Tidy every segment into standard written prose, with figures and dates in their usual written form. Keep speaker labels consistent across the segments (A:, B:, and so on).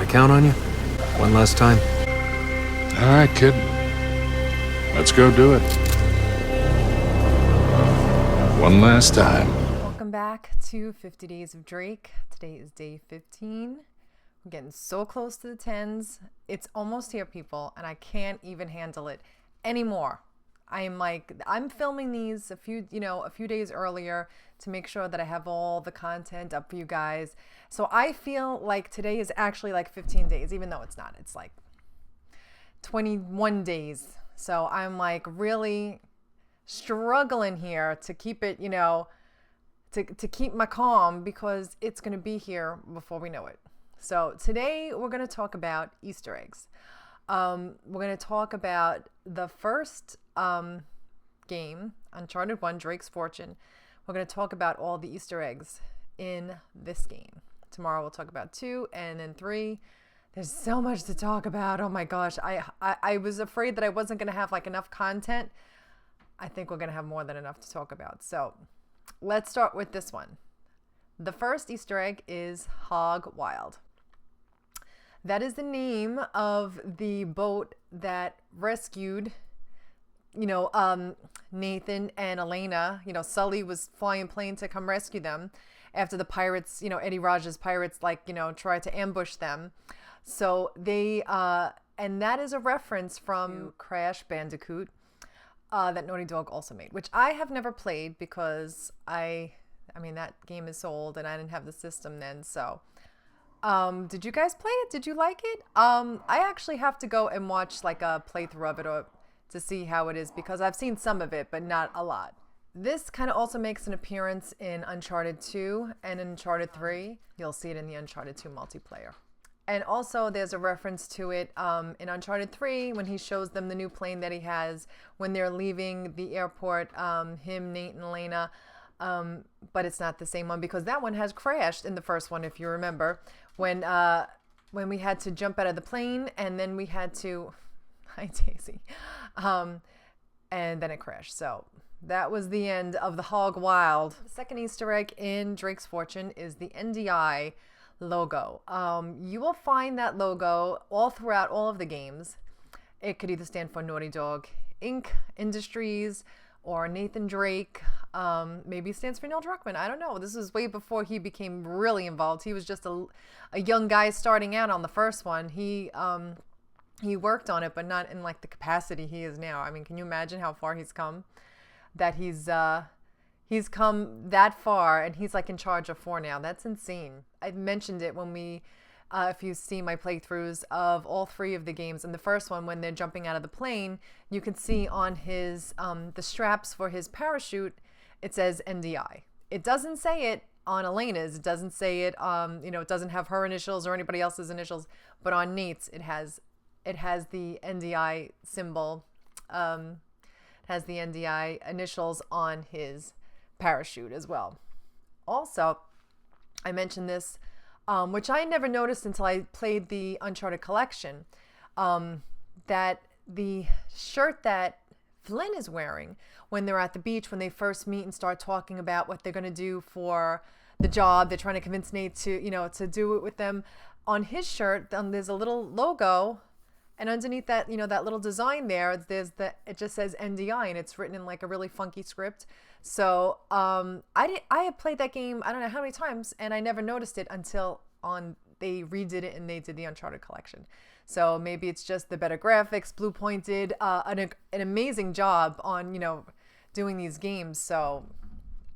A: count on you? One last time.
B: All right, kid. Let's go do it. One last time.
C: Welcome back to 50 Days of Drake. Today is day 15. We're getting so close to the 10s. It's almost here, people, and I can't even handle it anymore. I'm filming these a few days earlier to make sure that I have all the content up for you guys. So I feel like today is actually like 15 days, even though it's not. It's like 21 days. So I'm like really struggling here to keep it, to keep my calm, because it's going to be here before we know it. So today we're going to talk about Easter eggs. We're going to talk about the first game, Uncharted 1, Drake's Fortune. We're going to talk about all the Easter eggs in this game. Tomorrow we'll talk about 2 and then 3. There's so much to talk about. Oh my gosh. I was afraid that I wasn't going to have like enough content. I think we're going to have more than enough to talk about. So let's start with this one. The first Easter egg is Hog Wild. That is the name of the boat that rescued, Nathan and Elena. Sully was flying a plane to come rescue them after the pirates, Eddie Raj's pirates, tried to ambush them. So they, and that is a reference from Crash Bandicoot that Naughty Dog also made, which I have never played because I mean, that game is so old and I didn't have the system then. So, did you guys play it? Did you like it? I actually have to go and watch like a playthrough of it to see how it is, because I've seen some of it, but not a lot. This kind of also makes an appearance in Uncharted 2 and Uncharted 3. You'll see it in the Uncharted 2 multiplayer. And also there's a reference to it in Uncharted 3 when he shows them the new plane that he has when they're leaving the airport, him, Nate, and Elena. But it's not the same one because that one has crashed in the first one, if you remember, when we had to jump out of the plane and then we had to, hi Daisy, and then it crashed. So that was the end of the Hog Wild. The second Easter egg in Drake's Fortune is the NDI logo. You will find that logo all throughout all of the games. It could either stand for Naughty Dog Inc. Industries or Nathan Drake. Maybe it stands for Neil Druckmann. I don't know. This was way before he became really involved. He was just a young guy starting out on the first one. He worked on it, but not in like the capacity he is now. I mean, can you imagine how far he's come? That he's come that far, and he's like in charge of 4 now. That's insane. I mentioned it when we, if you see my playthroughs of all 3 of the games. In the first one, when they're jumping out of the plane, you can see on his the straps for his parachute, it says NDI. It doesn't say it on Elena's. It doesn't say it. It doesn't have her initials or anybody else's initials. But on Nate's, it has the NDI symbol. Has the NDI initials on his parachute as well. Also, I mentioned this, which I never noticed until I played the Uncharted collection, that the shirt that Flynn is wearing when they're at the beach, when they first meet and start talking about what they're going to do for the job, they're trying to convince Nate to do it with them. On his shirt, there's a little logo. And underneath that, that little design there, it just says NDI, and it's written in like a really funky script. So I had played that game, I don't know how many times, and I never noticed it until they redid it and they did the Uncharted collection. So maybe it's just the better graphics, blue pointed, an amazing job on doing these games. So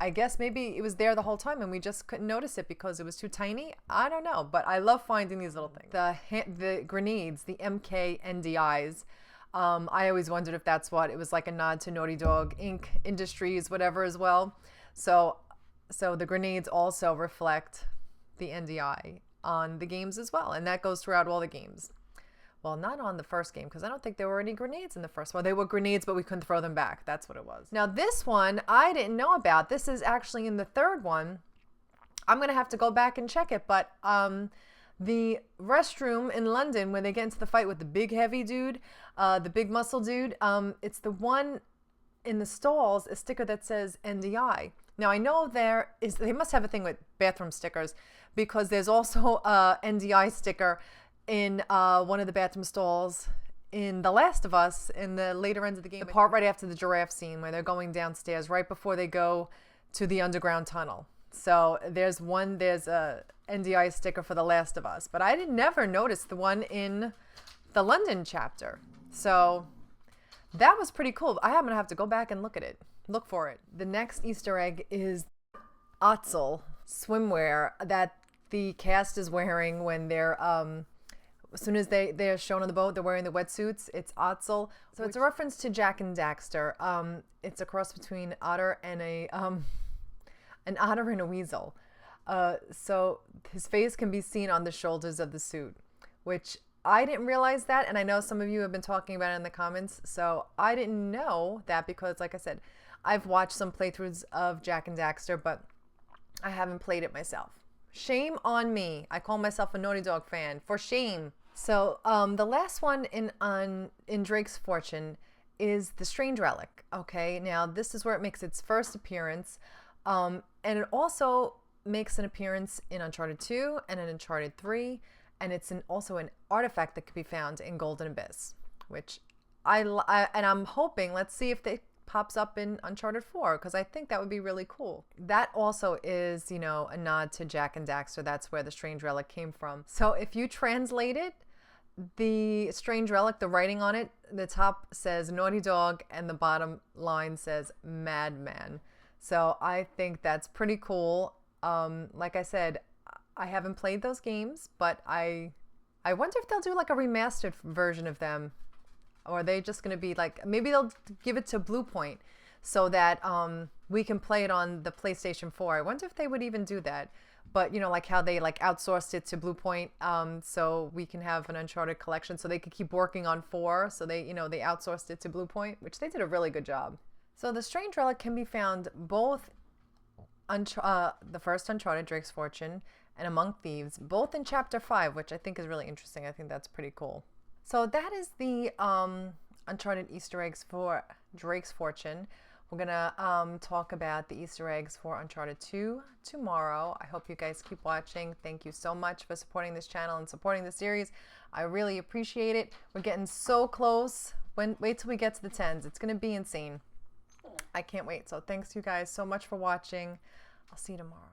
C: I guess maybe it was there the whole time and we just couldn't notice it because it was too tiny. I don't know, but I love finding these little things. The grenades, the MK NDIs. I always wondered if that's what it was, like a nod to Naughty Dog Inc. Industries, whatever, as well. So the grenades also reflect the NDI on the games as well, and that goes throughout all the games. Well, not on the first game, because I don't think there were any grenades in the first one. They were grenades, but we couldn't throw them back. That's what it was. Now, this one, I didn't know about. This is actually in the third one. I'm going to have to go back and check it, but the restroom in London, when they get into the fight with the big heavy dude, the big muscle dude, it's the one in the stalls, a sticker that says NDI. Now, I know they must have a thing with bathroom stickers, because there's also a NDI sticker in one of the bathroom stalls in The Last of Us in the later ends of the game. The part right after the giraffe scene where they're going downstairs right before they go to the underground tunnel. So there's a NDI sticker for The Last of Us, but I never noticed the one in the London chapter. So that was pretty cool. I'm gonna have to go back and look for it. The next Easter egg is Otzel swimwear that the cast is wearing when they're as soon as they're shown on the boat, they're wearing the wetsuits. It's Otzel. So it's a reference to Jack and Daxter. It's a cross between an otter and a weasel. So his face can be seen on the shoulders of the suit, which I didn't realize that, and I know some of you have been talking about it in the comments, so I didn't know that because, like I said, I've watched some playthroughs of Jack and Daxter, but I haven't played it myself. Shame on me. I call myself a Naughty Dog fan. For shame. So the last one in Drake's Fortune is the Strange Relic. Okay, now this is where it makes its first appearance, and it also makes an appearance in Uncharted 2 and in Uncharted 3, and it's also an artifact that could be found in Golden Abyss, which I'm hoping, let's see if it pops up in Uncharted 4, because I think that would be really cool. That also is, you know, a nod to Jack and Daxter. That's where the Strange Relic came from. So if you translate it, the Strange Relic, the writing on it, the top says Naughty Dog and the bottom line says Madman. So I think that's pretty cool. Like I said, I haven't played those games, but I wonder if they'll do like a remastered version of them. Or are they just going to be like, maybe they'll give it to Blue Point so that we can play it on the PlayStation 4. I wonder if they would even do that. But, you know, like how they like outsourced it to Blue Point so we can have an Uncharted collection so they could keep working on 4. So they, you know, they outsourced it to Blue Point, which they did a really good job. So the Strange Relic can be found both the first Uncharted, Drake's Fortune, and Among Thieves, both in Chapter 5, which I think is really interesting. I think that's pretty cool. So that is the Uncharted Easter eggs for Drake's Fortune. We're going to talk about the Easter eggs for Uncharted 2 tomorrow. I hope you guys keep watching. Thank you so much for supporting this channel and supporting the series. I really appreciate it. We're getting so close. Wait till we get to the 10s. It's going to be insane. I can't wait. So thanks you guys so much for watching. I'll see you tomorrow.